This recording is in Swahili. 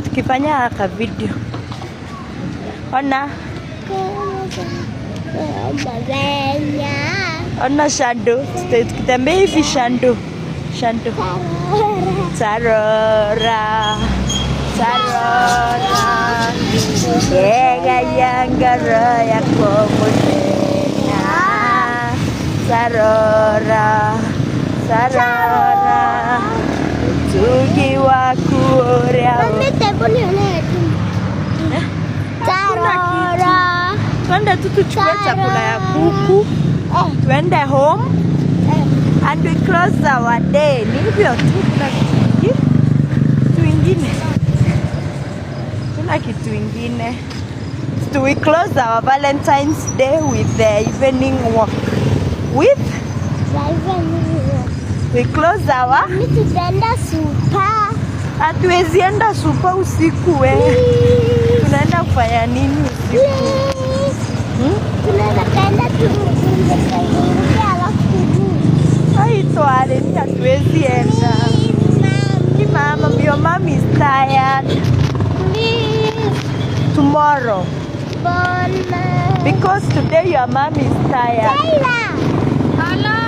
tukifanya ka video. Ona. Ona Shando. Tukitembea hivi Shando. Shando. Sarora. Sarora. Yega yangara yako mudena. Sarora. Sarora. Tugi wakuorea. Sarora. Twende tu tuchukue chakula ya kuku. Twende home. And we close our day. Ni hivyo tu, kuna kitu ingine. Kuna kitu ingine. So we close our Valentine's Day with the evening walk. With? We close our... Tutaenda supa. Hatuwezi enda supa usiku we. Tunaenda kufanya nini usiku? Tunaenda tufunge alafu Haitwale ni hatuwezi enda. Mama, your mom is tired. Please. Tomorrow. Bona. Because today your mom is tired. Hello.